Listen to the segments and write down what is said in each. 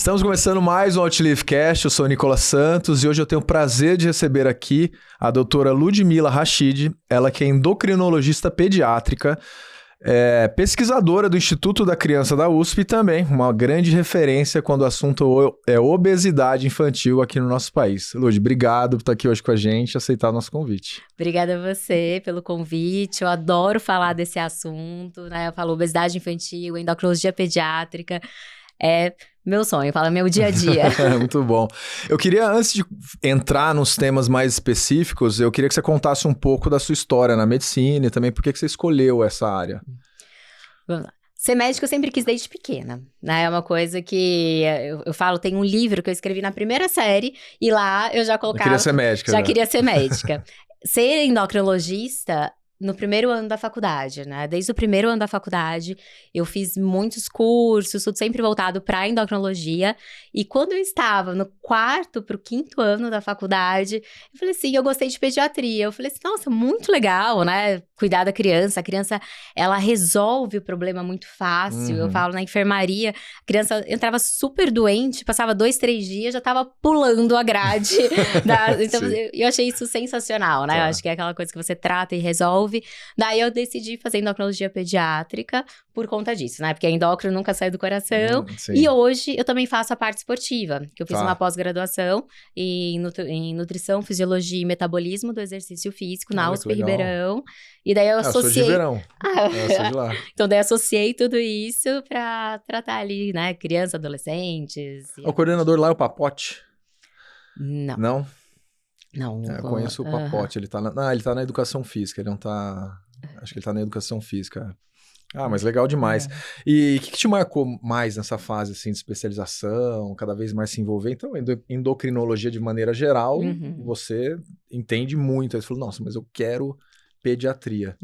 Estamos começando mais um OutLiveCast, eu sou o Nicolas Santos e hoje eu tenho o prazer de receber aqui a doutora Ludmila Rachid, ela que é endocrinologista pediátrica, pesquisadora do Instituto da Criança da USP e também uma grande referência quando o assunto é obesidade infantil aqui no nosso país. Lud, obrigado por estar aqui hoje com a gente e aceitar o nosso convite. Obrigada a você pelo convite, eu adoro falar desse assunto, né? Eu falo obesidade infantil, endocrinologia pediátrica, é meu sonho, fala meu dia a dia. Muito bom. Eu queria, antes de entrar nos temas mais específicos, eu queria que você contasse um pouco da sua história na medicina e também por que você escolheu essa área. Vamos lá. Ser médica eu sempre quis desde pequena, né? É uma coisa que eu falo, tem um livro que eu escrevi na primeira série e lá eu já colocava... Eu queria ser médica. Já queria ser médica. Ser endocrinologista... No primeiro ano da faculdade, né? Desde o primeiro ano da faculdade, eu fiz muitos cursos, tudo sempre voltado para endocrinologia. E quando eu estava no 4º para o 5º ano da faculdade, eu falei assim, eu gostei de pediatria. Eu falei assim, nossa, muito legal, né? Cuidar da criança. A criança, ela resolve o problema muito fácil. Eu falo na enfermaria, a criança entrava super doente, passava 2, 3 dias, já estava pulando a grade. Então, eu achei isso sensacional, né? Tá. Eu acho que é aquela coisa que você trata e resolve. Daí eu decidi fazer endocrinologia pediátrica por conta disso, né? Porque a endócrino nunca sai do coração. E hoje eu também faço a parte esportiva, que eu fiz uma pós-graduação em nutrição, fisiologia e metabolismo do exercício físico na USP Ribeirão. E daí eu associei... Eu sou de Ribeirão. Eu sou de lá. Então daí eu associei tudo isso pra tratar ali, né? Crianças, adolescentes. O coordenador lá é o Papote? Não. Não? Não. Eu conheço o Papote, ele tá na educação física, ele não tá... Acho que ele tá na educação física. Ah, mas legal demais. E o que te marcou mais nessa fase, assim, de especialização, cada vez mais se envolver? Então, endocrinologia de maneira geral, você entende muito. Aí você falou, nossa, mas eu quero pediatria.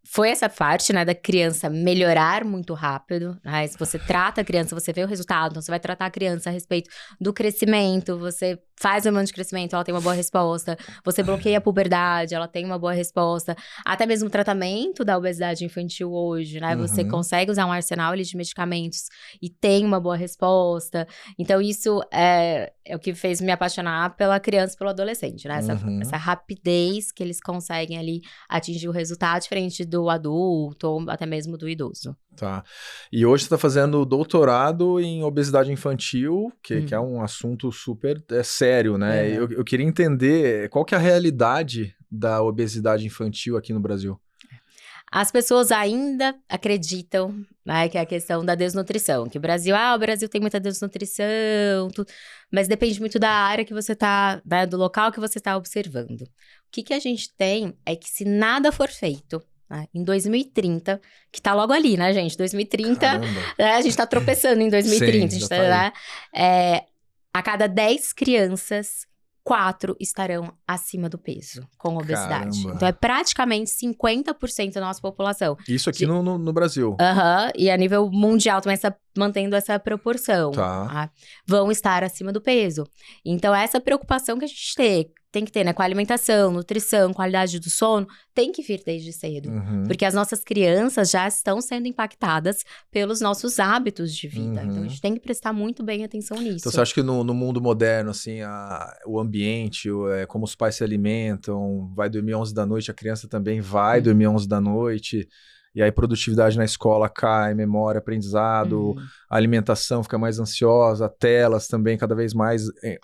Foi essa parte, né, da criança melhorar muito rápido, né? Se você trata a criança, você vê o resultado, então você vai tratar a criança a respeito do crescimento, você faz o hormônio de crescimento, ela tem uma boa resposta, você bloqueia a puberdade, ela tem uma boa resposta, até mesmo o tratamento da obesidade infantil hoje, né, você consegue usar um arsenal ali de medicamentos e tem uma boa resposta, então isso é o que fez me apaixonar pela criança e pelo adolescente, né, essa rapidez que eles conseguem ali atingir o resultado diferente do adulto ou até mesmo do idoso. Tá. E hoje você está fazendo doutorado em obesidade infantil, que é um assunto super sério, né? Eu queria entender qual que é a realidade da obesidade infantil aqui no Brasil. As pessoas ainda acreditam, né, que é a questão da desnutrição, que o Brasil tem muita desnutrição, mas depende muito da área que você tá, né, do local que você está observando. O que a gente tem é que se nada for feito, né, em 2030, que tá logo ali, né, gente? 2030, né, a gente tá tropeçando em 2030, Sim, a gente tá a cada 10 crianças, 4 estarão acima do peso, com obesidade. Caramba. Então, é praticamente 50% da nossa população. Isso aqui no Brasil. E a nível mundial também mantendo essa proporção. Tá. Vão estar acima do peso. Então, essa preocupação que a gente tem que ter, né? Com a alimentação, nutrição, qualidade do sono, tem que vir desde cedo. Porque as nossas crianças já estão sendo impactadas pelos nossos hábitos de vida. Então, a gente tem que prestar muito bem atenção nisso. Então, você acha que no mundo moderno, assim, o ambiente, como os pais se alimentam, vai dormir 11 da noite, a criança também vai dormir 11 da noite... E aí produtividade na escola cai, memória, aprendizado, a alimentação fica mais ansiosa, telas também cada vez mais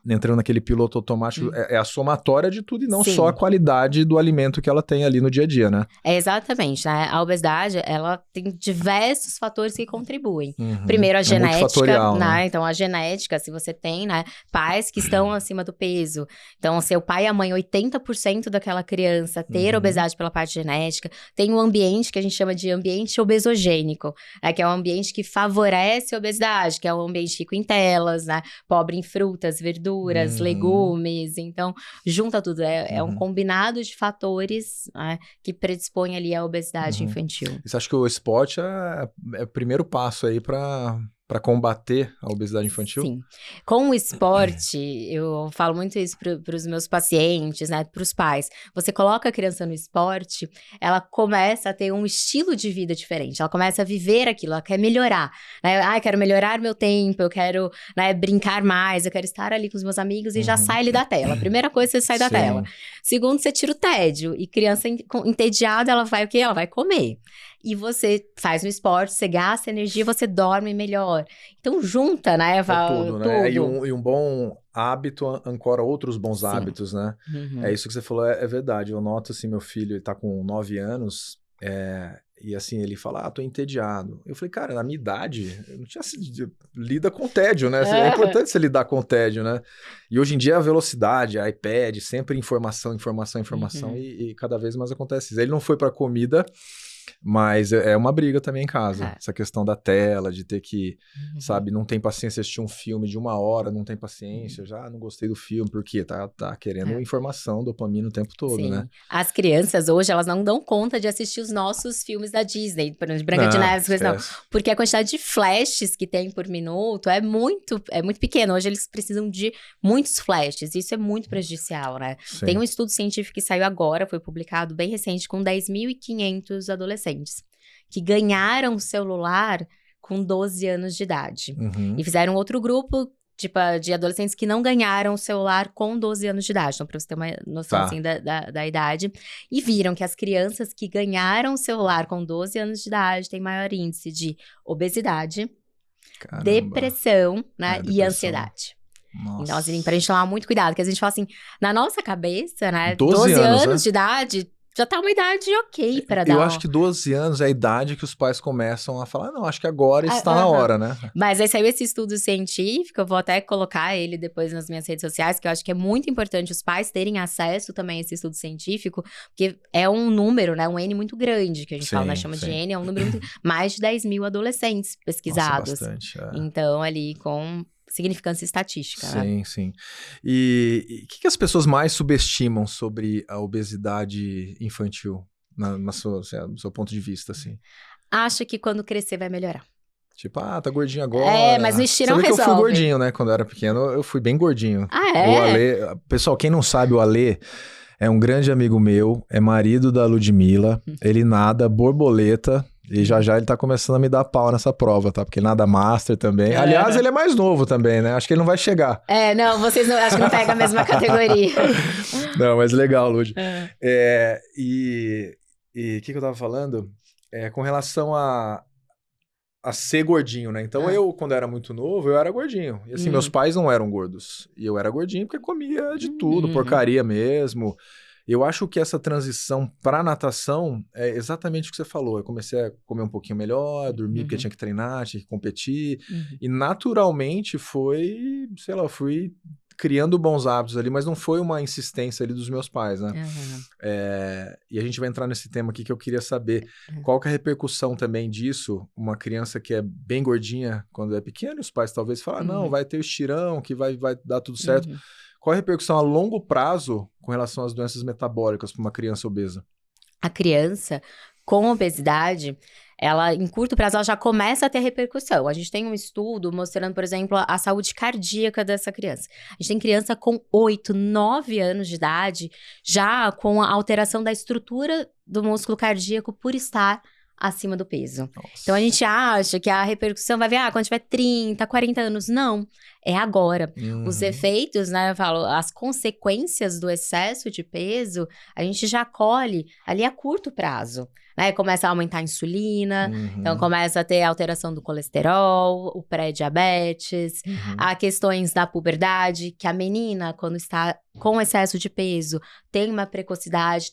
entrando naquele piloto automático. É a somatória de tudo e não só a qualidade do alimento que ela tem ali no dia a dia, né? Exatamente, né? A obesidade, ela tem diversos fatores que contribuem. Primeiro, a genética, né? Então, a genética, se você tem, né, pais que estão acima do peso. Então, seu pai e a mãe, 80% daquela criança ter obesidade pela parte genética. Tem um ambiente que a gente chama de ambiente obesogênico, né, que é um ambiente que favorece a obesidade, que é um ambiente rico em telas, né, pobre em frutas, verduras, legumes, então junta tudo, é um combinado de fatores, né, que predispõe ali a obesidade infantil. Você acha que o esporte é o primeiro passo aí para para combater a obesidade infantil? Sim. Com o esporte, eu falo muito isso para os meus pacientes, né, para os pais. Você coloca a criança no esporte, ela começa a ter um estilo de vida diferente, ela começa a viver aquilo, ela quer melhorar, né? Ah, eu quero melhorar meu tempo, eu quero, né, brincar mais, eu quero estar ali com os meus amigos e já sai ali da tela. Primeira coisa, você sai da tela. Segundo, você tira o tédio. E criança entediada, ela vai o quê? Ela vai comer. E você faz um esporte, você gasta energia, você dorme melhor. Então, junta, né, Val? Tudo, né? E um bom hábito ancora outros bons hábitos, né? Uhum. É isso que você falou, é verdade. Eu noto, assim, meu filho, ele tá com 9 anos, e assim, ele fala, tô entediado. Eu falei, cara, na minha idade, eu não tinha lida com tédio, né? É importante você lidar com tédio, né? E hoje em dia a velocidade, a iPad, sempre informação, e cada vez mais acontece isso. Ele não foi pra comida, mas é uma briga também em casa. Essa questão da tela, de ter que, sabe, não tem paciência assistir um filme de 1 hora, não tem paciência, já não gostei do filme, porque tá querendo informação, dopamina o tempo todo, Sim. né? As crianças hoje, elas não dão conta de assistir os nossos filmes da Disney, por exemplo, Branca de Neve, não. Porque a quantidade de flashes que tem por minuto é muito pequena. Hoje eles precisam de muitos flashes, isso é muito prejudicial, né? Sim. Tem um estudo científico que saiu agora, foi publicado bem recente, com 10.500 adolescentes que ganharam celular com 12 anos de idade. E fizeram outro grupo, tipo, de adolescentes que não ganharam celular com 12 anos de idade. Então, pra você ter uma noção, assim, da idade. E viram que as crianças que ganharam celular com 12 anos de idade têm maior índice de obesidade, depressão, né, e ansiedade. Nossa. Então, assim, pra gente tomar muito cuidado, porque a gente fala assim, na nossa cabeça, né, 12 anos né? de idade... Já tá uma idade ok pra dar. Eu acho que 12 anos é a idade que os pais começam a falar, não, acho que agora está na hora, né? Mas aí saiu esse estudo científico, eu vou até colocar ele depois nas minhas redes sociais, que eu acho que é muito importante os pais terem acesso também a esse estudo científico, porque é um número, né, um N muito grande, que a gente fala, né, chama de N, é um número muito... mais de 10 mil adolescentes pesquisados. Nossa, bastante, Então, ali, com... significância estatística, sim, né? Sim. E o que as pessoas mais subestimam sobre a obesidade infantil, no seu ponto de vista, assim? Acho que quando crescer vai melhorar. Tipo, tá gordinho agora. Mas no estirão resolve. Eu fui gordinho, né? Quando eu era pequeno, eu fui bem gordinho. O Ale... Pessoal, quem não sabe, o Ale é um grande amigo meu, é marido da Ludmilla, ele nada borboleta... E já ele tá começando a me dar pau nessa prova, tá? Porque ele nada master também. Aliás, ele é mais novo também, né? Acho que ele não vai chegar. Não, vocês não, acho que não pegam a mesma categoria. Não, mas legal, Lud. E o que eu tava falando? Com relação a ser gordinho, né? Então eu, quando era muito novo, eu era gordinho. E assim, meus pais não eram gordos. E eu era gordinho porque comia de tudo, porcaria mesmo. Eu acho que essa transição para natação é exatamente o que você falou. Eu comecei a comer um pouquinho melhor, dormir porque tinha que treinar, tinha que competir. E naturalmente foi, sei lá, fui criando bons hábitos ali, mas não foi uma insistência ali dos meus pais, né? E a gente vai entrar nesse tema aqui que eu queria saber qual que é a repercussão também disso. Uma criança que é bem gordinha quando é pequena, e os pais talvez falam, não, vai ter o estirão, que vai dar tudo certo. Qual a repercussão a longo prazo com relação às doenças metabólicas para uma criança obesa? A criança com obesidade, ela, em curto prazo, ela já começa a ter repercussão. A gente tem um estudo mostrando, por exemplo, a saúde cardíaca dessa criança. A gente tem criança com 8, 9 anos de idade, já com a alteração da estrutura do músculo cardíaco por estar acima do peso. Nossa. Então, a gente acha que a repercussão vai vir, quando tiver 30, 40 anos. Não, é agora. Os efeitos, né, eu falo, as consequências do excesso de peso, a gente já colhe ali a curto prazo. Né? Começa a aumentar a insulina, então começa a ter alteração do colesterol, o pré-diabetes, há questões da puberdade, que a menina, quando está com excesso de peso, tem uma precocidade,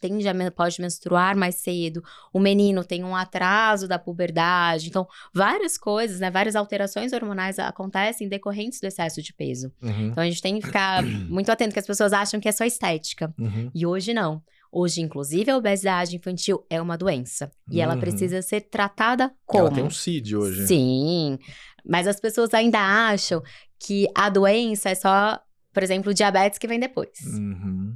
pode menstruar mais cedo, o menino tem um atraso da puberdade, então várias coisas, né, várias alterações hormonais acontecem decorrentes do excesso de peso. Então a gente tem que ficar muito atento, que as pessoas acham que é só estética, e hoje não. Hoje, inclusive, a obesidade infantil é uma doença. E ela precisa ser tratada como? Ela tem um CID hoje. Sim. Mas as pessoas ainda acham que a doença é só, por exemplo, o diabetes que vem depois.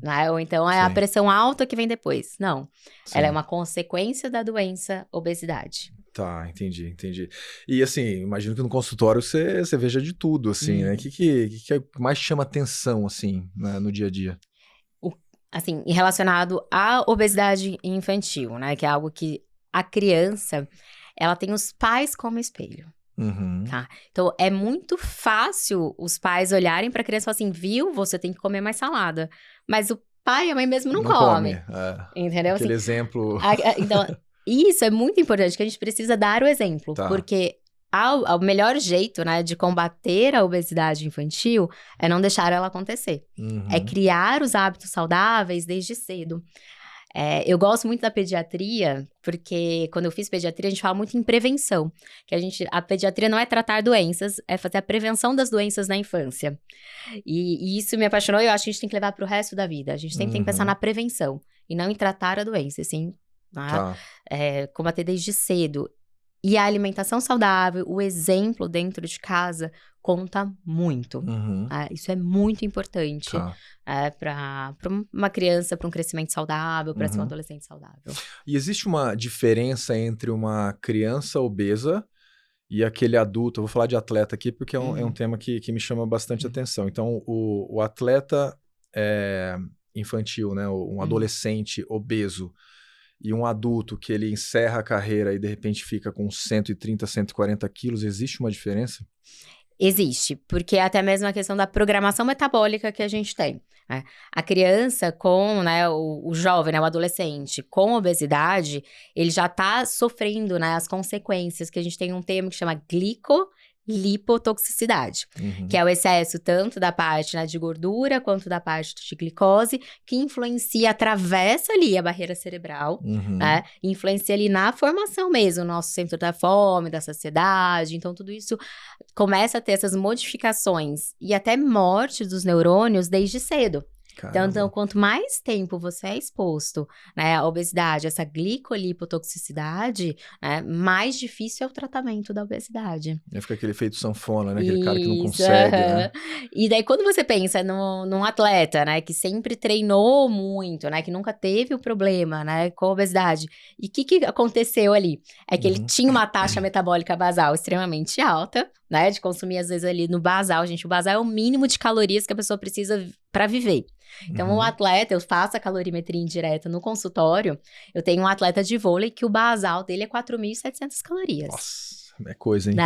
Né? Ou então é a pressão alta que vem depois. Não. Ela é uma consequência da doença obesidade. Tá, entendi. E assim, imagino que no consultório você veja de tudo, assim, né? O que mais chama atenção, assim, né, no dia a dia? O- Assim, e relacionado à obesidade infantil, né? Que é algo que a criança, ela tem os pais como espelho. Uhum. Tá? Então, é muito fácil os pais olharem para a criança e falar assim, viu, você tem que comer mais salada. Mas o pai e a mãe mesmo não Não come. come, entendeu? Assim, Aquele exemplo. então, isso é muito importante, que a gente precisa dar o exemplo. Tá. Porque o melhor jeito, né, de combater a obesidade infantil é não deixar ela acontecer. É Uhum. criar os hábitos saudáveis desde cedo. Eu gosto muito da pediatria, porque quando eu fiz pediatria, a gente fala muito em prevenção. Que a pediatria não é tratar doenças, é fazer a prevenção das doenças na infância. E isso me apaixonou e eu acho que a gente tem que levar para o resto da vida. A gente sempre tem que pensar na prevenção e não em tratar a doença, assim, né? Tá. Combater desde cedo. E a alimentação saudável, o exemplo dentro de casa, conta muito. Uhum. Isso é muito importante. Tá. Para uma criança, para um crescimento saudável, para ser um Uhum. adolescente saudável. E existe uma diferença entre uma criança obesa e aquele adulto? Eu vou falar de atleta aqui porque é um tema que me chama bastante atenção. Então, o atleta infantil, né? Um adolescente obeso e um adulto que ele encerra a carreira e de repente fica com 130, 140 quilos, existe uma diferença? Existe, porque é até mesmo a questão da programação metabólica que a gente tem. Né? A criança com, né, o jovem, né, o adolescente com obesidade, ele já está sofrendo, né, as consequências, que a gente tem um termo que chama glico-lipotoxicidade, que é o excesso tanto da parte, né, de gordura quanto da parte de glicose, que influencia, atravessa ali a barreira cerebral, né, influencia ali na formação mesmo, o nosso centro da fome, da saciedade, então tudo isso começa a ter essas modificações e até morte dos neurônios desde cedo. Então, quanto mais tempo você é exposto, né, à obesidade, essa glicolipotoxicidade, né, mais difícil é o tratamento da obesidade. Fica aquele efeito sanfona, né? Aquele cara que não consegue, né? E daí, quando você pensa num atleta, né, que sempre treinou muito, né, que nunca teve o problema, né, com a obesidade, e o que aconteceu ali? É que ele tinha uma taxa metabólica basal extremamente alta, né, de consumir às vezes ali no basal, gente, o basal é o mínimo de calorias que a pessoa precisa para viver. Então, o atleta, eu faço a calorimetria indireta no consultório, eu tenho um atleta de vôlei que o basal dele é 4.700 calorias. Nossa, é coisa, hein?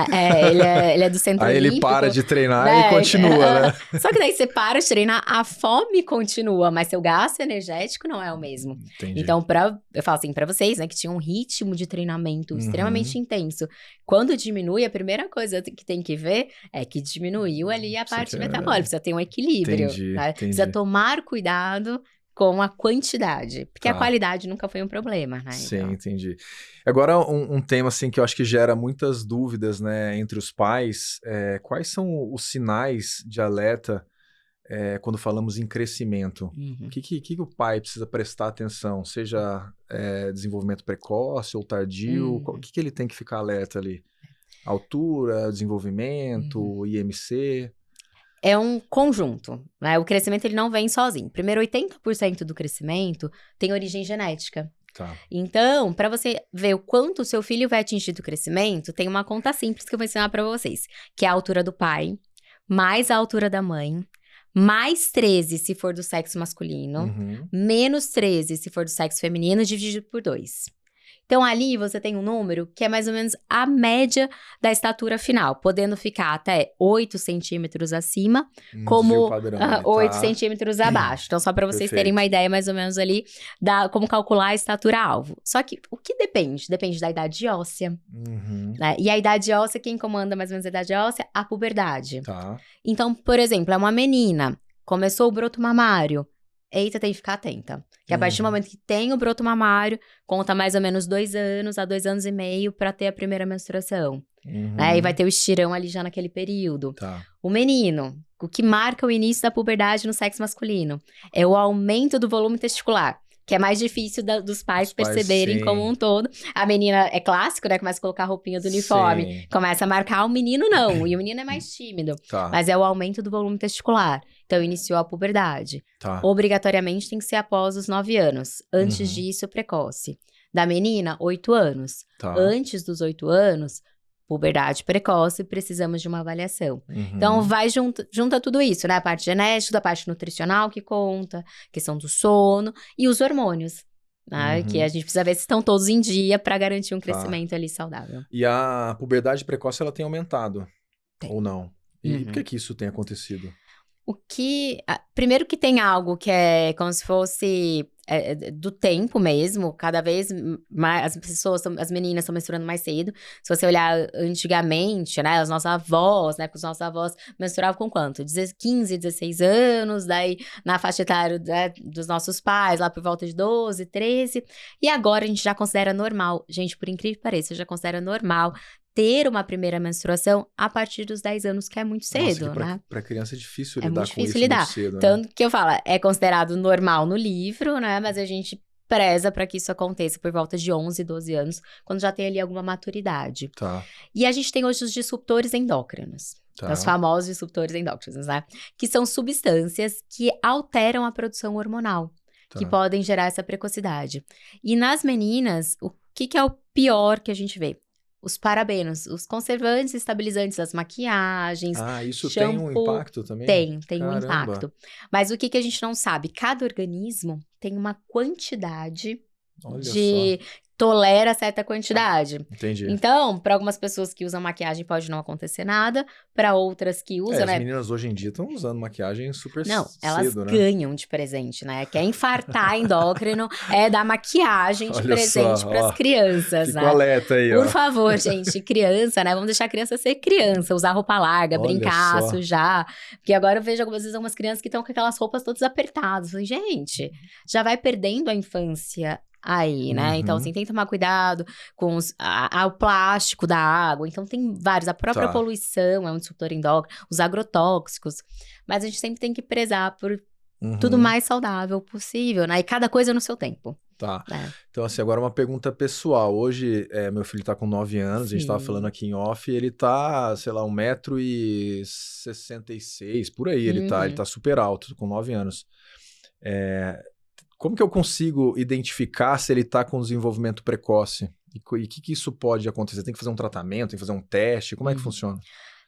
Ele é do centro Aí olímpico. ele para de treinar e continua, né? Só que daí você para de treinar, a fome continua, mas seu gasto energético não é o mesmo. Entendi. Então, eu falo assim, pra vocês, né, que tinham um ritmo de treinamento extremamente intenso, quando diminui, a primeira coisa que tem que ver é que diminuiu ali a parte metabólica, precisa ter um equilíbrio, né? Precisa tomar cuidado com a quantidade, porque a qualidade nunca foi um problema, né? Sim, então. Entendi. Agora, um tema assim que eu acho que gera muitas dúvidas, né, entre os pais, quais são os sinais de alerta quando falamos em crescimento? O que o pai precisa prestar atenção? Seja desenvolvimento precoce ou tardio, o que ele tem que ficar alerta ali? Altura, desenvolvimento, IMC? É um conjunto, né? O crescimento ele não vem sozinho. Primeiro, 80% do crescimento tem origem genética. Tá. Então, para você ver o quanto o seu filho vai atingir do crescimento, tem uma conta simples que eu vou ensinar para vocês, que é a altura do pai, mais a altura da mãe, mais 13 se for do sexo masculino, menos 13 se for do sexo feminino, dividido por 2. Então, ali você tem um número que é mais ou menos a média da estatura final, podendo ficar até 8 centímetros acima, como 8 centímetros abaixo. Então, só para vocês terem uma ideia mais ou menos ali como calcular a estatura-alvo. Só que o que depende? Depende da idade óssea. Né? E a idade óssea, quem comanda mais ou menos a idade óssea? A puberdade. Tá. Então, por exemplo, é uma menina, começou o broto mamário. Eita, tem que ficar atenta. Que a partir do momento que tem o broto mamário, conta mais ou menos 2 anos a 2 anos e meio pra ter a primeira menstruação. Né? E vai ter o estirão ali já naquele período. Tá. O menino, o que marca o início da puberdade no sexo masculino é o aumento do volume testicular. Que é mais difícil dos pais perceberem como um todo. A menina é clássico, né? Começa a colocar a roupinha do uniforme. Começa a marcar, o menino não. E o menino é mais tímido. Tá. Mas é o aumento do volume testicular. Então, iniciou a puberdade. Tá. Obrigatoriamente tem que ser após os 9 anos. Antes disso, precoce. Da menina, 8 anos. Tá. Antes dos 8 anos, puberdade precoce, precisamos de uma avaliação. Então, junta tudo isso, né? A parte genética, a parte nutricional que conta, questão do sono e os hormônios, né? Que a gente precisa ver se estão todos em dia para garantir um crescimento ali saudável. E a puberdade precoce, ela tem aumentado? Tem. Ou não? E por que isso tem acontecido? Primeiro que tem algo que é como se fosse do tempo mesmo, cada vez mais as meninas estão menstruando mais cedo. Se você olhar antigamente, né, as nossas avós, né, que os nossos avós menstruavam com quanto? 15, 16 anos, daí na faixa etária, né, dos nossos pais, lá por volta de 12, 13, e agora a gente já considera normal, gente, por incrível que pareça, já considera normal ter uma primeira menstruação a partir dos 10 anos, que é muito cedo, Nossa, né? Pra criança é difícil É lidar muito com difícil isso lidar. muito cedo, né? Tanto que eu falo, é considerado normal no livro, né? Mas a gente preza para que isso aconteça por volta de 11, 12 anos, quando já tem ali alguma maturidade. Tá. E a gente tem hoje os disruptores endócrinos. Tá. Os famosos disruptores endócrinos, né? Que são substâncias que alteram a produção hormonal, que podem gerar essa precocidade. E nas meninas, o que é o pior que a gente vê? Os parabenos, os conservantes estabilizantes das maquiagens. Ah, isso shampoo, tem um impacto também? Tem um impacto. Mas o que a gente não sabe? Cada organismo tem uma quantidade de... tolera certa quantidade. Entendi. Então, para algumas pessoas que usam maquiagem pode não acontecer nada, para outras que usam, né? As meninas hoje em dia estão usando maquiagem super cedo, né? Não, elas ganham de presente, né? Quer infartar endócrino, dar maquiagem de presente para as crianças, Fica né? alerta aí, Por favor, gente, criança, né? Vamos deixar a criança ser criança, usar roupa larga, brincar, sujar. Porque agora eu vejo algumas vezes algumas crianças que estão com aquelas roupas todas apertadas. Falei, gente, já vai perdendo a infância aí, né? Então, assim, tem que tomar cuidado com o plástico da água. Então, tem vários. A própria poluição é um disruptor endócrino, os agrotóxicos. Mas a gente sempre tem que prezar por tudo mais saudável possível, né? E cada coisa no seu tempo. Tá. Então, assim, agora uma pergunta pessoal. Hoje, meu filho tá com 9 anos, a gente tava falando aqui em off, ele tá, sei lá, 1,66 m, por aí ele tá super alto, com 9 anos. Como que eu consigo identificar se ele está com desenvolvimento precoce? E o que isso pode acontecer? Tem que fazer um tratamento, tem que fazer um teste? Como é que funciona?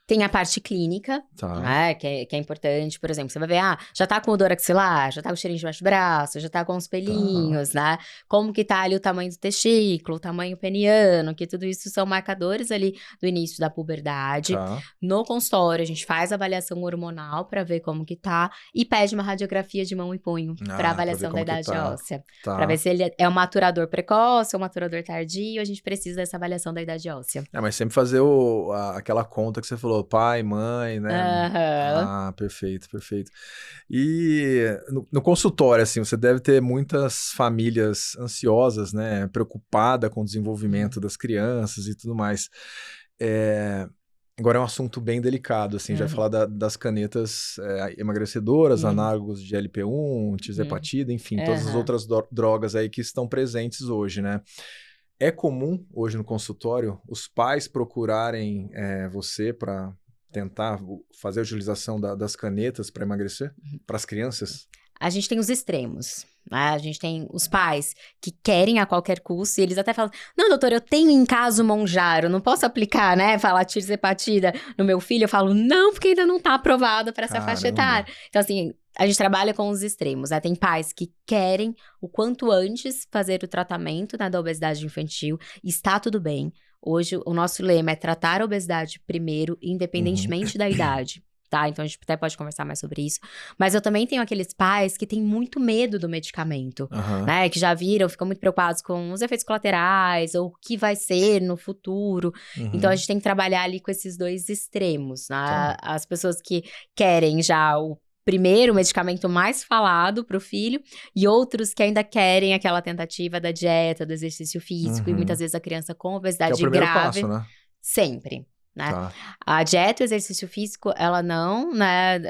Tem a parte clínica, né, que é importante. Por exemplo, você vai ver, já tá com odor axilar, já tá com cheirinho debaixo do braço, já tá com os pelinhos, né? Como que tá ali o tamanho do testículo, o tamanho peniano, que tudo isso são marcadores ali do início da puberdade. No consultório, a gente faz avaliação hormonal pra ver como que tá e pede uma radiografia de mão e punho pra avaliação da idade óssea. Pra ver se ele é um maturador precoce ou um maturador tardio, a gente precisa dessa avaliação da idade óssea. Mas sempre fazer aquela conta que você falou, pai, mãe, né? Perfeito. E no consultório, assim, você deve ter muitas famílias ansiosas, né? Preocupada com o desenvolvimento das crianças e tudo mais. Agora é um assunto bem delicado, assim, já falar das canetas emagrecedoras, análogos de GLP-1, tirzepatida, enfim, todas as outras drogas aí que estão presentes hoje, né? É comum hoje no consultório os pais procurarem você para tentar fazer a utilização das canetas para emagrecer para as crianças? A gente tem os extremos, né? A gente tem os pais que querem a qualquer custo e eles até falam, não, doutor, eu tenho em casa o Mounjaro, não posso aplicar, né, falar tirzepatida no meu filho? Eu falo, não, porque ainda não está aprovado para essa faixa etária. Então, assim, a gente trabalha com os extremos, né? Tem pais que querem o quanto antes fazer o tratamento, né, da obesidade infantil, e está tudo bem. Hoje, o nosso lema é tratar a obesidade primeiro, independentemente da idade. Tá? Então, a gente até pode conversar mais sobre isso. Mas eu também tenho aqueles pais que têm muito medo do medicamento, né? Que já viram, ficam muito preocupados com os efeitos colaterais, ou o que vai ser no futuro. Então, a gente tem que trabalhar ali com esses dois extremos, né? As pessoas que querem já o primeiro medicamento mais falado para o filho, e outros que ainda querem aquela tentativa da dieta, do exercício físico, e muitas vezes a criança com obesidade que é o primeiro grave. Passo, né? Sempre. Né? A dieta e o exercício físico, ela não, né,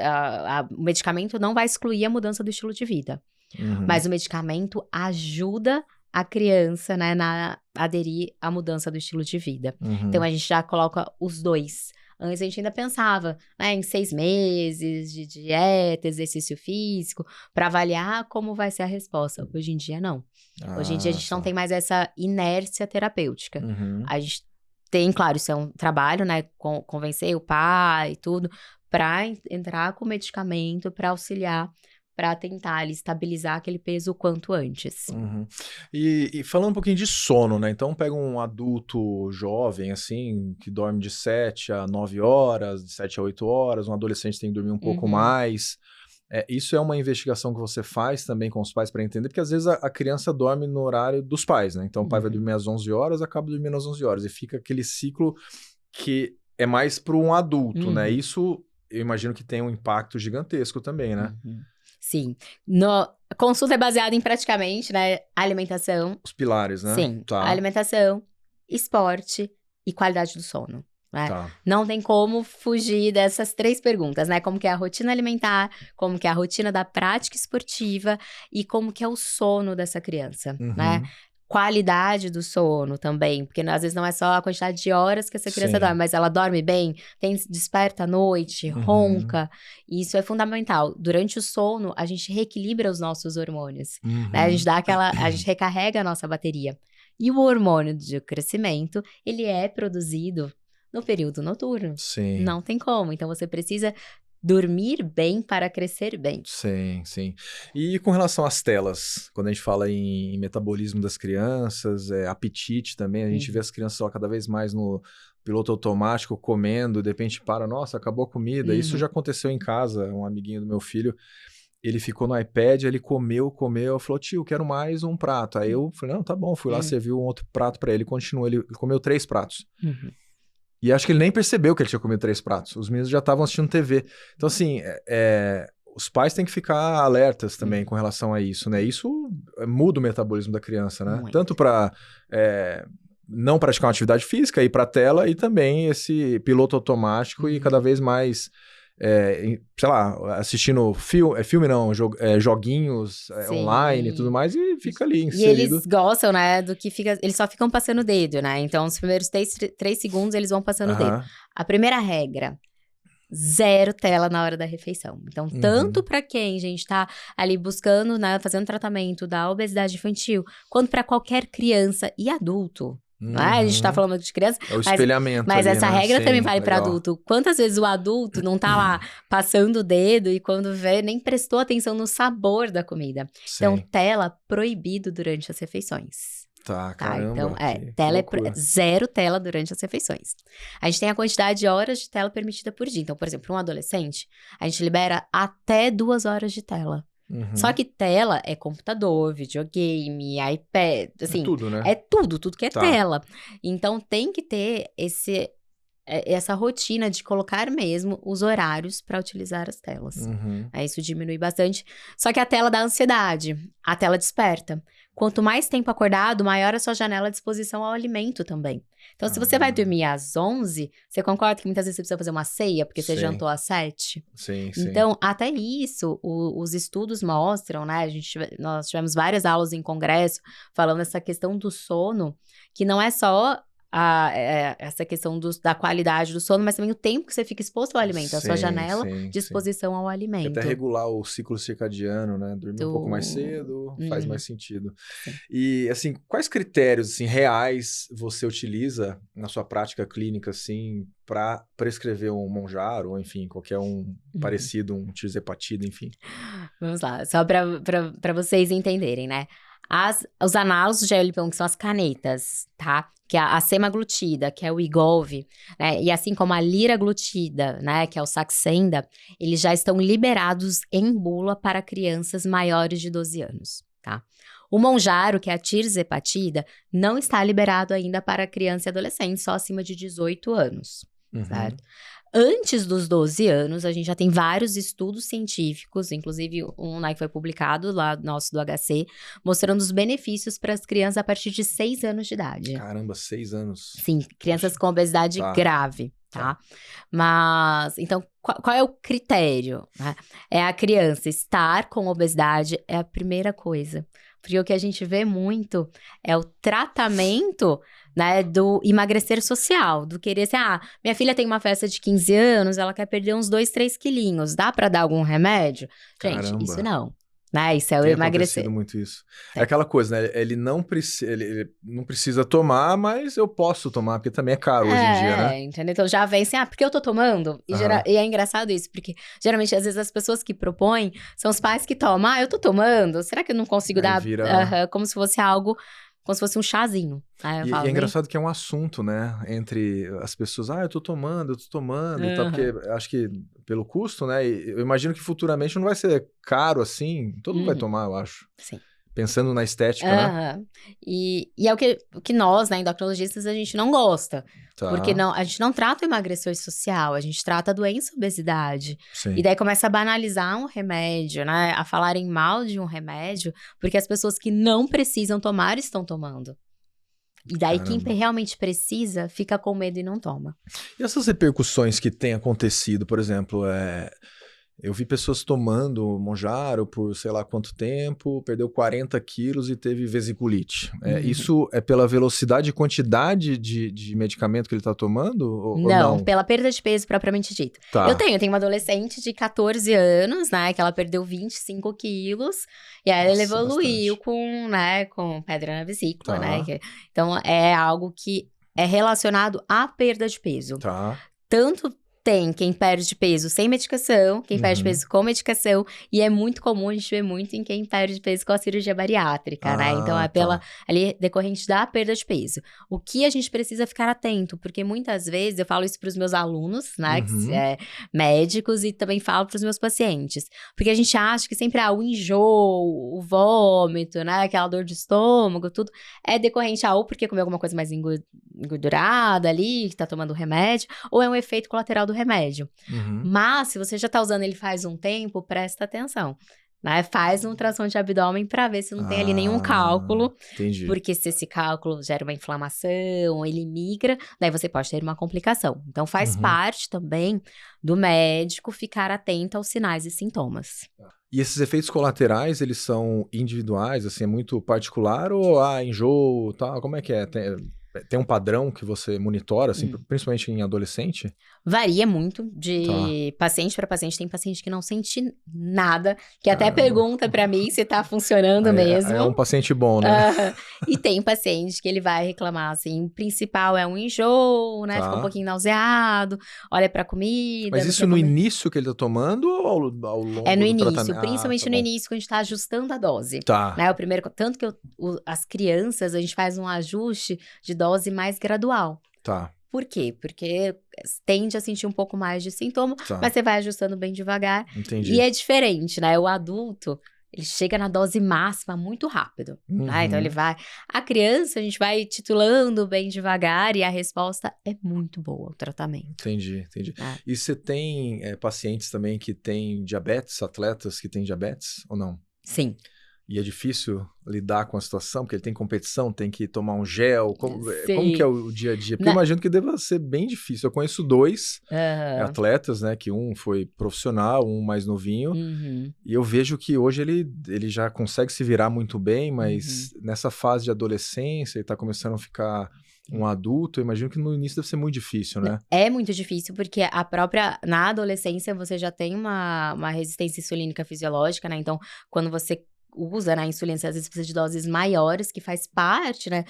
o medicamento não vai excluir a mudança do estilo de vida, mas o medicamento ajuda a criança, né, a aderir à mudança do estilo de vida. Então, a gente já coloca os dois Antes a gente ainda pensava, né, em 6 meses de dieta, exercício físico, para avaliar como vai ser a resposta. Hoje em dia, não. Hoje em dia, a gente não tem mais essa inércia terapêutica. Uhum. A gente tem, claro, isso é um trabalho, né, convencer o pai e tudo, para entrar com medicamento, para auxiliar, para tentar ali, estabilizar aquele peso o quanto antes. Uhum. E falando um pouquinho de sono, né? Então pega um adulto jovem, assim, que dorme de 7 a 9 horas, de 7 a 8 horas, um adolescente tem que dormir um pouco mais. Isso é uma investigação que você faz também com os pais para entender, porque às vezes a criança dorme no horário dos pais, né? Então o pai vai dormir às 11 horas, acaba dormindo às 11 horas, e fica aquele ciclo que é mais para um adulto, né? Isso eu imagino que tem um impacto gigantesco também, né? Sim. A consulta é baseada em praticamente, né, alimentação. Os pilares, né? Sim. Tá. Alimentação, esporte e qualidade do sono. Né? Tá. Não tem como fugir dessas 3 perguntas, né? Como que é a rotina alimentar, como que é a rotina da prática esportiva e como que é o sono dessa criança, né? Qualidade do sono também, porque às vezes não é só a quantidade de horas que essa criança dorme, mas ela dorme bem, desperta à noite, ronca, e isso é fundamental. Durante o sono, a gente reequilibra os nossos hormônios, né? A gente recarrega a nossa bateria. E o hormônio de crescimento, ele é produzido no período noturno. Sim. Não tem como, então você precisa dormir bem para crescer bem. Sim, sim. E com relação às telas, quando a gente fala em metabolismo das crianças, apetite também, a gente vê as crianças lá cada vez mais no piloto automático, comendo, de repente para, nossa, acabou a comida. Isso já aconteceu em casa, um amiguinho do meu filho, ele ficou no iPad, ele comeu, falou, tio, quero mais um prato. Aí eu falei, não, tá bom, fui lá, serviu um outro prato para ele, continuou, ele comeu 3 pratos. E acho que ele nem percebeu que ele tinha comido 3 pratos. Os meninos já estavam assistindo TV. Então, assim, os pais têm que ficar alertas também com relação a isso, né? Isso muda o metabolismo da criança, né? Muito. Tanto para não praticar uma atividade física, ir para a tela, e também esse piloto automático e cada vez mais, sei lá, assistindo filme não, joguinhos online e tudo mais, e fica ali inserido. E eles gostam, né, do que fica... Eles só ficam passando o dedo, né? Então, os primeiros 3 segundos, eles vão passando o dedo. A primeira regra, 0 tela na hora da refeição. Então, tanto para quem, gente, tá ali buscando, né, fazendo tratamento da obesidade infantil, quanto para qualquer criança e adulto. A gente tá falando de criança, é o espelhamento mas ali, essa né? regra Sim, também vale para legal. adulto. Quantas vezes o adulto não tá lá passando o dedo e quando vê, nem prestou atenção no sabor da comida. Sim. Então, tela proibido durante as refeições. Tá, caramba. Então, que tela loucura. 0 tela durante as refeições. A gente tem a quantidade de horas de tela permitida por dia. Então, por exemplo, um adolescente, a gente libera até 2 horas de tela. Só que tela é computador, videogame, iPad, assim... É tudo, né? É tudo que é tela. Então, tem que ter essa rotina de colocar mesmo os horários para utilizar as telas. Isso diminui bastante. Só que a tela dá ansiedade, a tela desperta. Quanto mais tempo acordado, maior a sua janela de exposição ao alimento também. Então, se você vai dormir às 11, você concorda que muitas vezes você precisa fazer uma ceia, porque você jantou às 7? Sim. Então, até isso, os estudos mostram, né? Nós tivemos várias aulas em congresso falando dessa questão do sono, que não é só essa questão da qualidade do sono, mas também o tempo que você fica exposto ao alimento, a sua janela de exposição ao alimento. Até regular o ciclo circadiano, né? Dormir um pouco mais cedo faz mais sentido. E, assim, quais critérios, assim, reais você utiliza na sua prática clínica, assim, para prescrever um Mounjaro, ou, enfim, qualquer um parecido, um tirzepatida, enfim? Vamos lá, só para vocês entenderem, né? Os análogos de GLP-1, que são as canetas, tá? Que é a semaglutida, que é o Wegovy, né? E assim como a liraglutida, né? Que é o Saxenda, eles já estão liberados em bula para crianças maiores de 12 anos, tá? O Mounjaro, que é a tirzepatida, não está liberado ainda para criança e adolescente, só acima de 18 anos, certo? Antes dos 12 anos, a gente já tem vários estudos científicos, inclusive um, né, que foi publicado lá nosso do HC, mostrando os benefícios para as crianças a partir de 6 anos de idade. Caramba, 6 anos. Sim, crianças com obesidade grave, tá? Mas, então, qual é o critério? Né? É a criança estar com obesidade, é a primeira coisa. Porque o que a gente vê muito é o tratamento, né, do emagrecer social, do querer assim, minha filha tem uma festa de 15 anos, ela quer perder uns 2, 3 quilinhos, dá pra dar algum remédio? Gente, isso Caramba. não, né, isso é o Tem emagrecer. acontecido muito isso. É Tem. aquela coisa, né? Ele não precisa tomar, mas eu posso tomar, porque também é caro hoje em dia, né? Entendeu? Então já vem assim, porque eu tô tomando? Aham. E é engraçado isso, porque geralmente, às vezes, as pessoas que propõem são os pais que tomam. Eu tô tomando, será que eu não consigo Aí dar? vira. Como se fosse algo, como se fosse um chazinho. Aí eu E falo, é nem. engraçado que é um assunto, né? Entre as pessoas, eu tô tomando e tal, porque Aham. eu acho que pelo custo, né? E eu imagino que futuramente não vai ser caro assim. Todo mundo vai Uhum. tomar, eu acho. Sim. Pensando na estética, né? Aham. E é o que nós, né, endocrinologistas, a gente não gosta. Porque Tá, não, a gente não trata o emagrecimento social, a gente trata a doença, a obesidade. E sim. daí começa a banalizar um remédio, né? A falarem mal de um remédio, porque as pessoas que não precisam tomar estão tomando. E daí quem Caramba. realmente precisa fica com medo e não toma. E essas repercussões que têm acontecido, por exemplo, eu vi pessoas tomando Monjaro por sei lá quanto tempo, perdeu 40 quilos e teve vesiculite. Uhum. Isso é pela velocidade e quantidade de medicamento que ele está tomando ou Não, não? pela perda de peso propriamente dito. Tá. Eu tenho uma adolescente de 14 anos, né, que ela perdeu 25 quilos, e aí ela Nossa, evoluiu bastante. com, né, com pedra na vesícula, né, Tá, então é algo que é relacionado à perda de peso. tá. Tanto tem quem perde peso sem medicação, quem perde Uhum. peso com medicação, e é muito comum, a gente vê muito em quem perde peso com a cirurgia bariátrica, né? Então é pela Tá. ali decorrente da perda de peso. O que a gente precisa ficar atento, porque muitas vezes eu falo isso para os meus alunos, né, Uhum. médicos, e também falo para os meus pacientes, porque a gente acha que sempre o enjoo, o vômito, né, aquela dor de estômago, tudo é decorrente ou porque comeu alguma coisa mais engordurada ali, que tá tomando remédio, ou é um efeito colateral do remédio. Uhum. Mas, se você já tá usando ele faz um tempo, presta atenção, né? Faz um ultrassom de abdômen para ver se não tem ali nenhum cálculo, Entendi. porque se esse cálculo gera uma inflamação, ele migra, daí você pode ter uma complicação. Então, faz Uhum. parte também do médico ficar atento aos sinais e sintomas. E esses efeitos colaterais, eles são individuais, assim, é muito particular ou enjoo, tal? Como é que é? Tem um padrão que você monitora, assim, Hum. principalmente em adolescente? Varia muito Tá. de paciente para paciente. Tem paciente que não sente nada, que até Caramba. pergunta para mim se tá funcionando Aí é um mesmo. paciente bom, né? Aham. E tem paciente que ele vai reclamar, assim, o principal é um enjoo, né, fica um Tá. pouquinho nauseado, olha pra comida, Mas não isso quer no comer. início que ele tá tomando ou ao É no longo do início, tratamento? Ah, tá principalmente no bom. início, quando a gente tá ajustando a dose, Tá. né, o primeiro tanto que as crianças, a gente faz um ajuste de dose mais gradual. Tá. Por quê? Porque tende a sentir um pouco mais de sintoma, mas Tá. você vai ajustando bem devagar. E Entendi. é diferente, né? O adulto, ele chega na dose máxima muito rápido, né? Então ele Uhum. vai. A criança, a gente vai titulando bem devagar e a resposta é muito boa, o tratamento, Entendi. né? E você tem pacientes também que têm diabetes, atletas que têm diabetes ou não? Sim. E é difícil lidar com a situação, porque ele tem competição, tem que tomar um gel. Como que é Sim. o dia a dia? Porque eu Na- imagino que deva ser bem difícil. Eu conheço dois Aham. atletas, né? Que um foi profissional, um mais novinho. Uhum. E eu vejo que hoje ele já consegue se virar muito bem, Uhum. mas nessa fase de adolescência, ele tá começando a ficar um adulto, eu imagino que no início deve ser muito difícil, né? É muito difícil, porque na adolescência, você já tem uma resistência insulínica fisiológica, né? Então, quando você usa, né, a insulina, você às vezes precisa de doses maiores, que faz parte, né,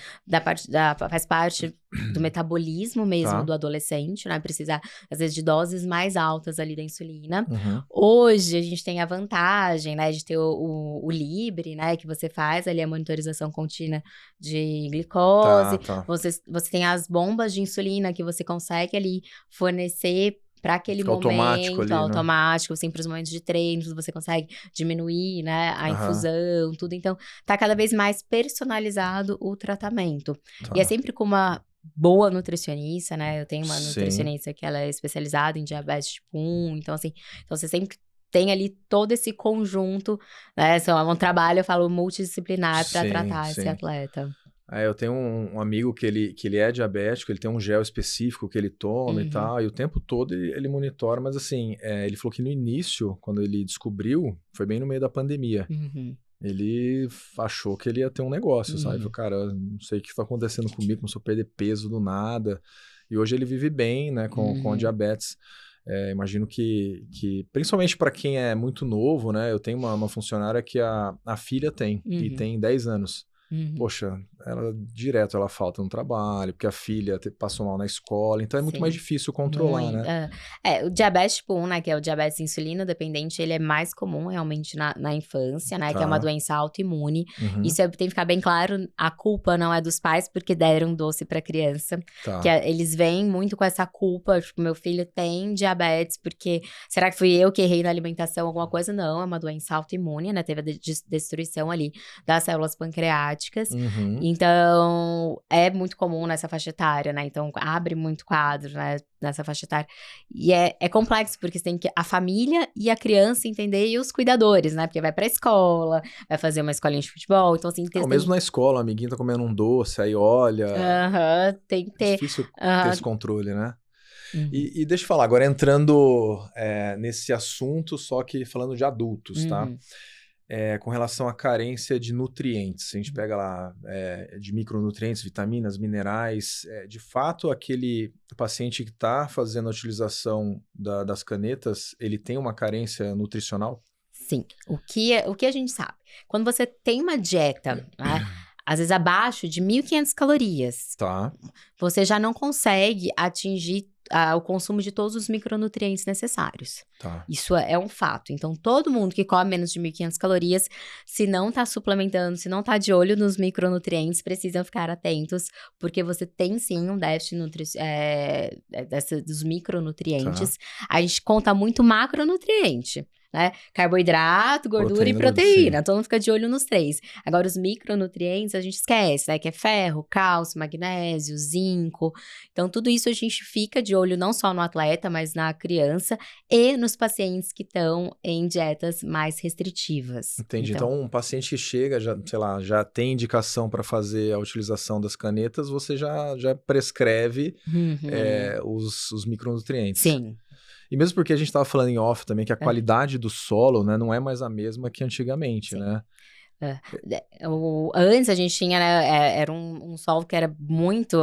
faz parte do metabolismo mesmo Tá. do adolescente, né? Precisar, às vezes, de doses mais altas ali da insulina. Uhum. Hoje, a gente tem a vantagem, né, de ter o Libre, né, que você faz ali a monitorização contínua de glicose. Tá. Você tem as bombas de insulina que você consegue ali fornecer para aquele Fica automático momento ali, né? automático, assim, para os momentos de treino, você consegue diminuir, né, a Aham. infusão, tudo. Então, tá cada vez mais personalizado o tratamento. E é Tá. sempre com uma boa nutricionista, né? Eu tenho uma Sim. nutricionista que ela é especializada em diabetes tipo 1, então assim, então você sempre tem ali todo esse conjunto, né? É um trabalho, eu falo, multidisciplinar para Sim, tratar esse sim. atleta. Eu tenho um amigo que ele é diabético, ele tem um gel específico que ele toma e Uhum, tal, e o tempo todo ele monitora, mas assim, ele falou que no início, quando ele descobriu, foi bem no meio da pandemia. uhum. Ele achou que ele ia ter um negócio, sabe? Falou, cara, eu não sei o que está acontecendo comigo, começou a perder peso do nada. E hoje ele vive bem, né, com a diabetes. Imagino que principalmente para quem é muito novo, né? Eu tenho uma funcionária que a filha tem, e tem 10 anos. Poxa, direto ela falta no trabalho, porque a filha passou mal na escola, então é muito mais difícil controlar, né? O diabetes tipo 1, né, que é o diabetes insulino dependente, ele é mais comum realmente na infância, né, que é uma doença autoimune. Isso tem que ficar bem claro, a culpa não é dos pais porque deram doce pra criança, que eles vêm muito com essa culpa, tipo, meu filho tem diabetes porque, será que fui eu que errei na alimentação, alguma coisa? Não, é uma doença autoimune, né, teve a destruição ali das células pancreáticas. Então, é muito comum nessa faixa etária, né? Então, abre muito quadro, né, nessa faixa etária. E é complexo, porque você tem que a família e a criança entender e os cuidadores, né? Porque vai pra escola, vai fazer uma escolinha de futebol, então assim... mesmo na escola, o amiguinho tá comendo um doce, aí olha... tem que ter... É difícil ter esse controle, né? E deixa eu falar, agora entrando nesse assunto, só que falando de adultos, tá? Com relação à carência de nutrientes. A gente pega lá de micronutrientes, vitaminas, minerais. De fato, aquele paciente que está fazendo a utilização das canetas, ele tem uma carência nutricional? Sim. O que a gente sabe? Quando você tem uma dieta, né, às vezes abaixo de 1.500 calorias, você já não consegue atingir o consumo de todos os micronutrientes necessários. Isso é um fato. Então, todo mundo que come menos de 1.500 calorias, se não está suplementando, se não está de olho nos micronutrientes, precisam ficar atentos, porque você tem sim um déficit dos micronutrientes. A gente conta muito macronutriente, né? Carboidrato, gordura e proteína. Todo mundo fica de olho nos 3. Agora, os micronutrientes a gente esquece, né? Que é ferro, cálcio, magnésio, zinco. Então, tudo isso a gente fica de olho não só no atleta, mas na criança e nos pacientes que estão em dietas mais restritivas. Entendi. Então, um paciente que chega, já tem indicação para fazer a utilização das canetas, você já prescreve os micronutrientes. Sim. E mesmo porque a gente estava falando em off também, que a qualidade do solo, né, não é mais a mesma que antigamente, né? Antes a gente tinha, né, era um solo que era muito,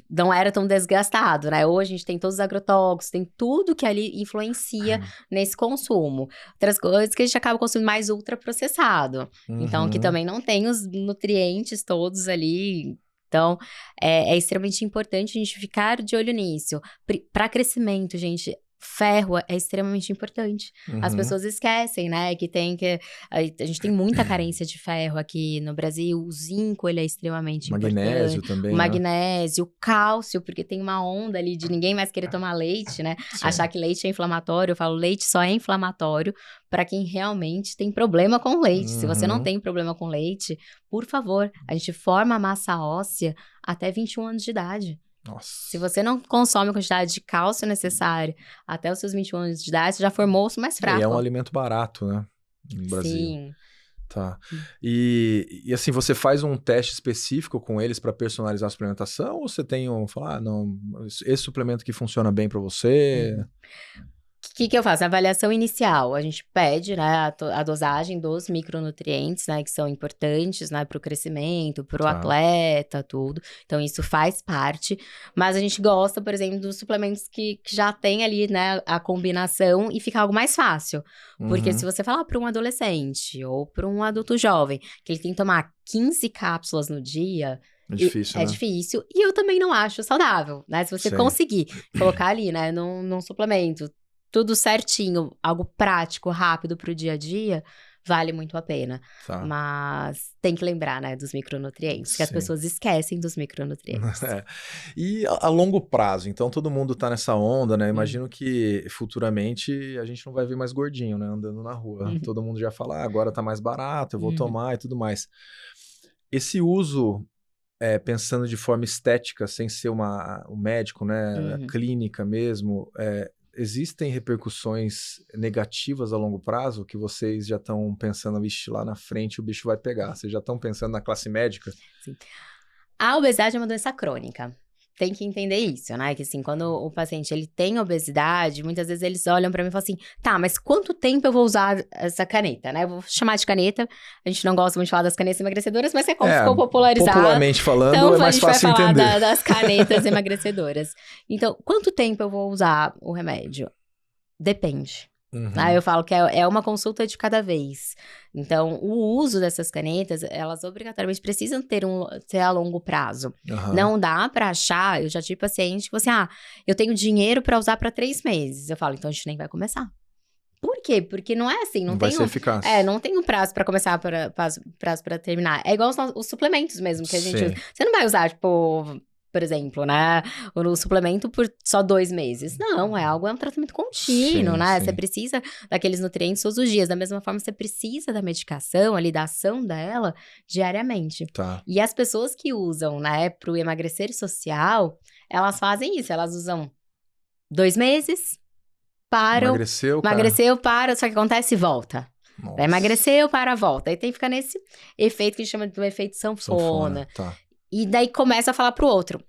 não era tão desgastado, né? Hoje a gente tem todos os agrotóxicos, tem tudo que ali influencia nesse consumo. Outras coisas que a gente acaba consumindo mais ultraprocessado. Então, que também não tem os nutrientes todos ali. Então, é extremamente importante a gente ficar de olho nisso. Para crescimento, gente, ferro é extremamente importante. As pessoas esquecem, né, que a gente tem muita carência de ferro aqui no Brasil. O zinco, ele é extremamente magnésio importante. Também, o magnésio, o cálcio, porque tem uma onda ali de ninguém mais querer tomar leite, né? Achar que leite é inflamatório. Eu falo, leite só é inflamatório para quem realmente tem problema com leite. Se você não tem problema com leite, por favor, a gente forma a massa óssea até 21 anos de idade. Nossa. Se você não consome a quantidade de cálcio necessária até os seus 21 anos de idade, você já formou osso mais fraco. E é um alimento barato, né? No Brasil. Sim. Tá. E assim, você faz um teste específico com eles para personalizar a suplementação? Ou você tem não, esse suplemento que funciona bem para você? O que eu faço? A avaliação inicial, a gente pede, né, a dosagem dos micronutrientes, né, que são importantes, né, para o crescimento, para o atleta, tudo. Então, isso faz parte. Mas a gente gosta, por exemplo, dos suplementos que já tem ali, né, a combinação e fica algo mais fácil. Porque se você falar para um adolescente ou para um adulto jovem que ele tem que tomar 15 cápsulas no dia... É difícil, né? É difícil. E eu também não acho saudável, né? Se você conseguir colocar ali, né, num suplemento, tudo certinho, algo prático, rápido pro dia a dia, vale muito a pena. Mas tem que lembrar, né, dos micronutrientes, que as pessoas esquecem dos micronutrientes. E a longo prazo, então todo mundo tá nessa onda, né? Imagino que futuramente a gente não vai ver mais gordinho, né, andando na rua. Todo mundo já fala, agora tá mais barato, eu vou tomar e tudo mais. Esse uso... pensando de forma estética, sem ser um médico, né, clínica mesmo, existem repercussões negativas a longo prazo que vocês já estão pensando, vixe, lá na frente o bicho vai pegar? Vocês já estão pensando na classe médica? Sim. A obesidade é uma doença crônica. tem que entender isso, né? Que assim, quando o paciente ele tem obesidade, muitas vezes eles olham pra mim e falam assim, tá, mas quanto tempo eu vou usar essa caneta, né? Eu vou chamar de caneta, a gente não gosta muito de falar das canetas emagrecedoras, mas é como ficou popularizado. Popularmente falando, então, é mais fácil entender. A gente vai falar das canetas emagrecedoras. Então, quanto tempo eu vou usar o remédio? Depende. Eu falo que é uma consulta de cada vez. Então, o uso dessas canetas, elas obrigatoriamente precisam ser a longo prazo. Não dá pra achar, eu já tive paciente que você, eu tenho dinheiro pra usar pra 3 meses. Eu falo, então a gente nem vai começar. Por quê? Porque não é assim, não vai tem ser eficaz. não tem um prazo pra começar, prazo pra terminar. É igual os suplementos mesmo que a gente usa. Você não vai usar, tipo, por exemplo, né, o suplemento por só 2 meses. Não, é um tratamento contínuo, né? Você precisa daqueles nutrientes todos os dias. Da mesma forma, você precisa da medicação ali, da ação dela, diariamente. E as pessoas que usam, né, pro emagrecer social, elas fazem isso. Elas usam 2 meses, param. Emagreceu, para, só que acontece e volta. Emagreceu, para, volta. Aí tem que ficar nesse efeito que a gente chama de efeito sanfona. E daí começa a falar pro outro.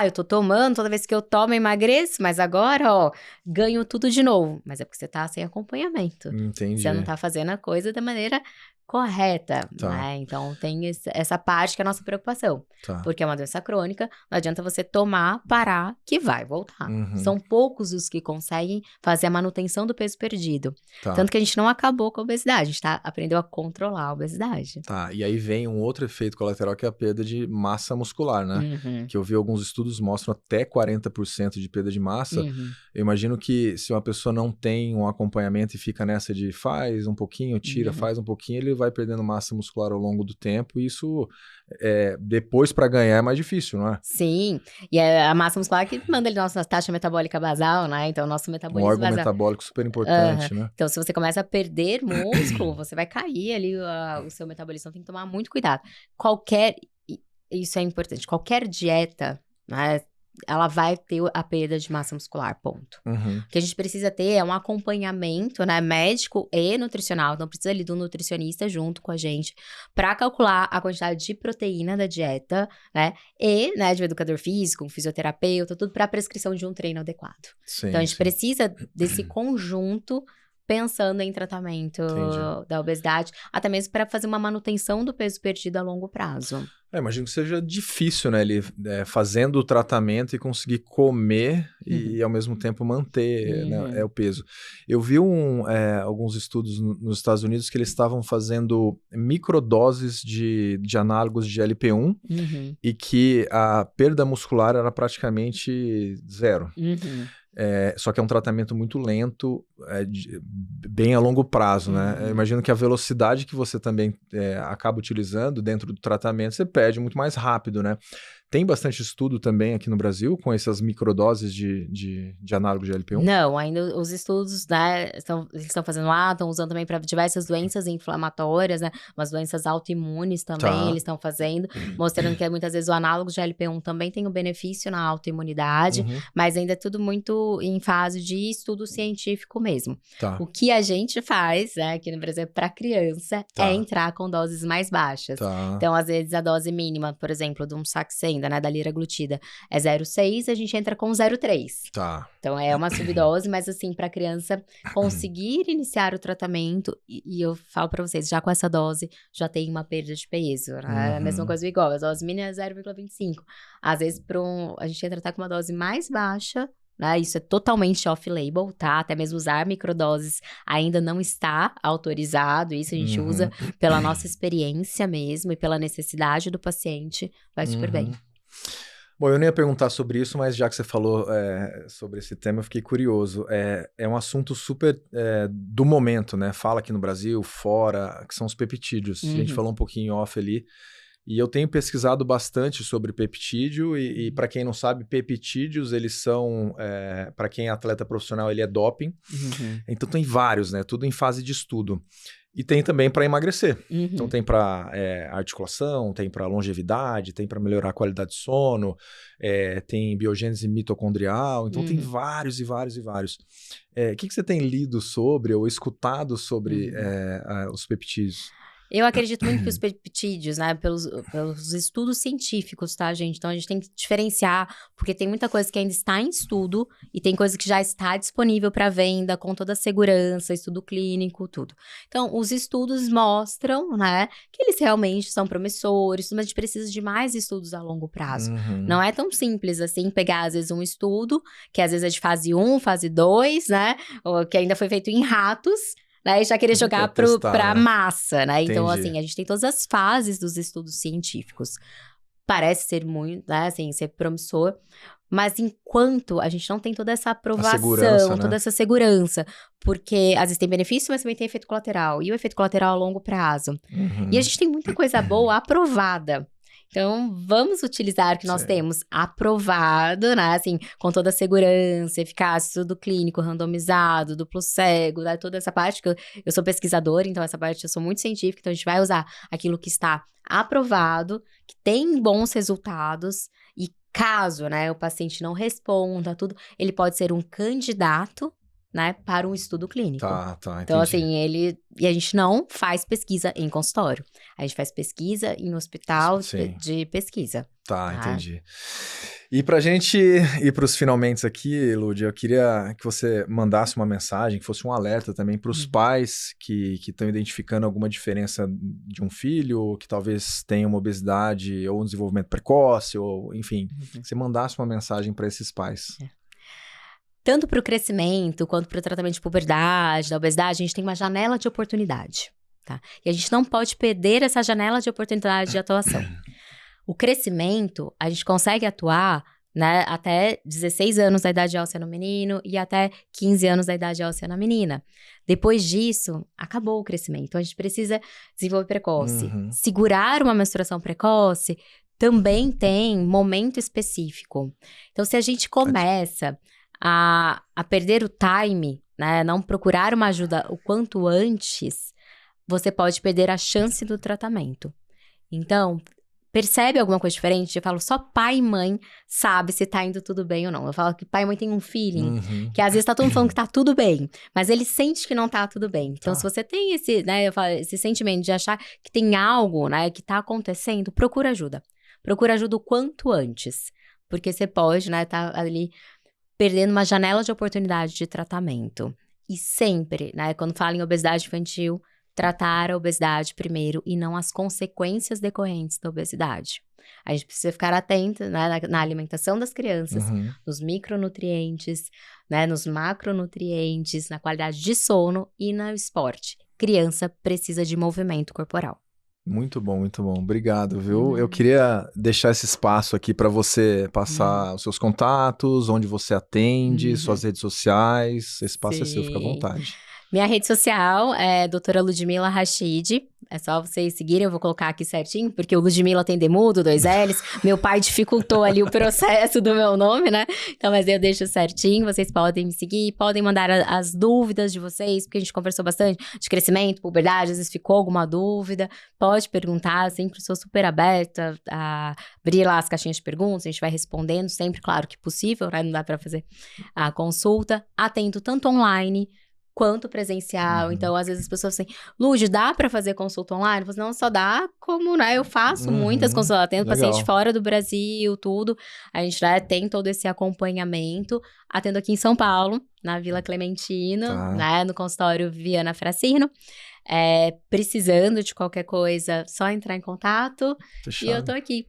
Eu tô tomando, toda vez que eu tomo eu emagreço, mas agora, ó, ganho tudo de novo. Mas é porque você tá sem acompanhamento. Entendi. Você não tá fazendo a coisa da maneira correta, né? Então tem essa parte que é a nossa preocupação. Porque é uma doença crônica, não adianta você tomar, parar, que vai voltar. São poucos os que conseguem fazer a manutenção do peso perdido. Tanto que a gente não acabou com a obesidade, a gente aprendeu a controlar a obesidade. E aí vem um outro efeito colateral que é a perda de massa muscular, né? Que eu vi alguns estudos mostram até 40% de perda de massa. Eu imagino que se uma pessoa não tem um acompanhamento e fica nessa de faz um pouquinho, tira, faz um pouquinho, ele vai perdendo massa muscular ao longo do tempo e isso, depois para ganhar é mais difícil, não é? Sim, e é a massa muscular que manda ali nossa taxa metabólica basal, né? Então, o nosso metabolismo órgão metabólico super importante, né? Então, se você começa a perder músculo, você vai cair ali o seu metabolismo, tem que tomar muito cuidado. Isso é importante, qualquer dieta, né? Ela vai ter a perda de massa muscular, ponto. O que a gente precisa ter é um acompanhamento, né, médico e nutricional. Então, precisa ali do nutricionista junto com a gente para calcular a quantidade de proteína da dieta, né, e, né, de um educador físico, um fisioterapeuta, tudo para prescrição de um treino adequado. Então, a gente precisa desse conjunto pensando em tratamento da obesidade, até mesmo para fazer uma manutenção do peso perdido a longo prazo. Imagino que seja difícil, né? Ele fazendo o tratamento e conseguir comer e ao mesmo tempo manter né, o peso. Eu vi alguns estudos nos Estados Unidos que eles estavam fazendo microdoses de análogos de GLP-1 e que a perda muscular era praticamente zero. Só que é um tratamento muito lento, bem a longo prazo, né? Eu imagino que a velocidade que você também acaba utilizando dentro do tratamento, você perde muito mais rápido, né? Tem bastante estudo também aqui no Brasil com essas microdoses de análogo de GLP-1? Não, ainda os estudos, né, eles estão fazendo estão usando também para diversas doenças inflamatórias, né, umas doenças autoimunes também eles estão fazendo, mostrando que muitas vezes o análogo de GLP-1 também tem um benefício na autoimunidade, mas ainda é tudo muito em fase de estudo científico mesmo. O que a gente faz, né, aqui no Brasil para criança é entrar com doses mais baixas. Então, às vezes, a dose mínima, por exemplo, de um Saxenda, né, da liraglutida, é 0,6, a gente entra com 0,3. Então, é uma subdose, mas assim, para a criança conseguir iniciar o tratamento, e eu falo para vocês, já com essa dose, já tem uma perda de peso, né? A mesma coisa igual, a dose mínima é 0,25. Às vezes, a gente entra até com uma dose mais baixa, né? Isso é totalmente off-label, tá? Até mesmo usar microdoses ainda não está autorizado. Isso a gente usa pela nossa experiência mesmo e pela necessidade do paciente. Vai super bem. Bom, eu nem ia perguntar sobre isso, mas já que você falou sobre esse tema, eu fiquei curioso. É um assunto super do momento, né? Fala aqui no Brasil, fora, que são os peptídeos. A gente falou um pouquinho off ali. E eu tenho pesquisado bastante sobre peptídeo e para quem não sabe, peptídeos, eles são, para quem é atleta profissional, ele é doping. Então tem vários, né? Tudo em fase de estudo. E tem também para emagrecer. Então tem para articulação, tem para longevidade, tem para melhorar a qualidade de sono, tem biogênese mitocondrial. Então tem vários e vários e vários. O que você tem lido sobre ou escutado sobre os peptídeos? Eu acredito muito que os peptídeos, né, pelos estudos científicos, tá, gente? Então, a gente tem que diferenciar, porque tem muita coisa que ainda está em estudo e tem coisa que já está disponível para venda, com toda a segurança, estudo clínico, tudo. Então, os estudos mostram, né, que eles realmente são promissores, mas a gente precisa de mais estudos a longo prazo. Não é tão simples assim pegar, às vezes, um estudo, que às vezes é de fase 1, fase 2, né, ou que ainda foi feito em ratos, né, e já querer jogar pra massa, né? Então, assim, a gente tem todas as fases dos estudos científicos. Parece ser muito, né, assim, ser promissor, mas enquanto a gente não tem toda essa aprovação, toda essa segurança, porque às vezes tem benefício, mas também tem efeito colateral, e o efeito colateral a longo prazo. E a gente tem muita coisa boa aprovada. Então, vamos utilizar o que nós temos aprovado, né? Assim, com toda a segurança, eficácia, estudo clínico, randomizado, duplo cego, né? Toda essa parte que eu sou pesquisadora, então essa parte eu sou muito científica, então a gente vai usar aquilo que está aprovado, que tem bons resultados, e caso, né, o paciente não responda, tudo, ele pode ser um candidato, né, para um estudo clínico. Tá, entendi. Então, assim, e a gente não faz pesquisa em consultório. A gente faz pesquisa em hospital de pesquisa. Tá, entendi. E pra gente ir pros finalmente aqui, Lúdia, eu queria que você mandasse uma mensagem, que fosse um alerta também pros pais que estão identificando alguma diferença de um filho, que talvez tenha uma obesidade ou um desenvolvimento precoce, ou enfim, que você mandasse uma mensagem para esses pais. Tanto para o crescimento, quanto para o tratamento de puberdade, da obesidade, a gente tem uma janela de oportunidade, tá? E a gente não pode perder essa janela de oportunidade de atuação. O crescimento, a gente consegue atuar, né, até 16 anos da idade óssea no menino e até 15 anos da idade óssea na menina. Depois disso, acabou o crescimento. Então, a gente precisa desenvolver precoce. Segurar uma menstruação precoce também tem momento específico. Então, se a gente começa a perder o time, né, não procurar uma ajuda o quanto antes, você pode perder a chance do tratamento. Então, percebe alguma coisa diferente? Eu falo, só pai e mãe sabe se tá indo tudo bem ou não. Eu falo que pai e mãe tem um feeling, que às vezes tá todo mundo falando que tá tudo bem, mas ele sente que não tá tudo bem. Então, se você tem esse, né, eu falo, esse sentimento de achar que tem algo, né, que tá acontecendo, procura ajuda. Procura ajuda o quanto antes, porque você pode, né, tá ali perdendo uma janela de oportunidade de tratamento. E sempre, né, quando fala em obesidade infantil, tratar a obesidade primeiro e não as consequências decorrentes da obesidade. A gente precisa ficar atento, né, na alimentação das crianças, nos micronutrientes, né, nos macronutrientes, na qualidade de sono e no esporte. Criança precisa de movimento corporal. Muito bom, obrigado, viu? Eu queria deixar esse espaço aqui para você passar os seus contatos, onde você atende, suas redes sociais, esse espaço é seu, fica à vontade. Minha rede social é doutora Ludmila Rachid, é só vocês seguirem, eu vou colocar aqui certinho, porque o Ludmila tem demudo, 2 L's, meu pai dificultou ali o processo do meu nome, né? Então, mas eu deixo certinho, vocês podem me seguir, podem mandar as dúvidas de vocês, porque a gente conversou bastante de crescimento, puberdade, às vezes ficou alguma dúvida, pode perguntar, sempre sou super aberta a abrir lá as caixinhas de perguntas, a gente vai respondendo sempre, claro que possível, né? Não dá para fazer a consulta, atento tanto online quanto presencial. Então, às vezes as pessoas assim, Lúdia, dá pra fazer consulta online? Eu falo, não, só dá como, né, eu faço muitas consultas, atendo paciente fora do Brasil, tudo. A gente, né, tem todo esse acompanhamento. Atendo aqui em São Paulo, na Vila Clementino, né, no consultório Viana Fracino. Precisando de qualquer coisa, só entrar em contato. Fechado. E eu tô aqui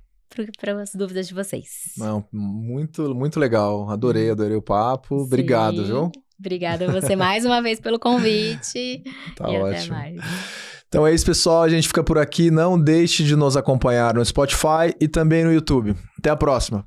para as dúvidas de vocês. Não, muito legal. Adorei o papo. Sim. Obrigado, viu? Obrigada a você mais uma vez pelo convite. Tá e ótimo. Até mais. Então é isso, pessoal. A gente fica por aqui. Não deixe de nos acompanhar no Spotify e também no YouTube. Até a próxima.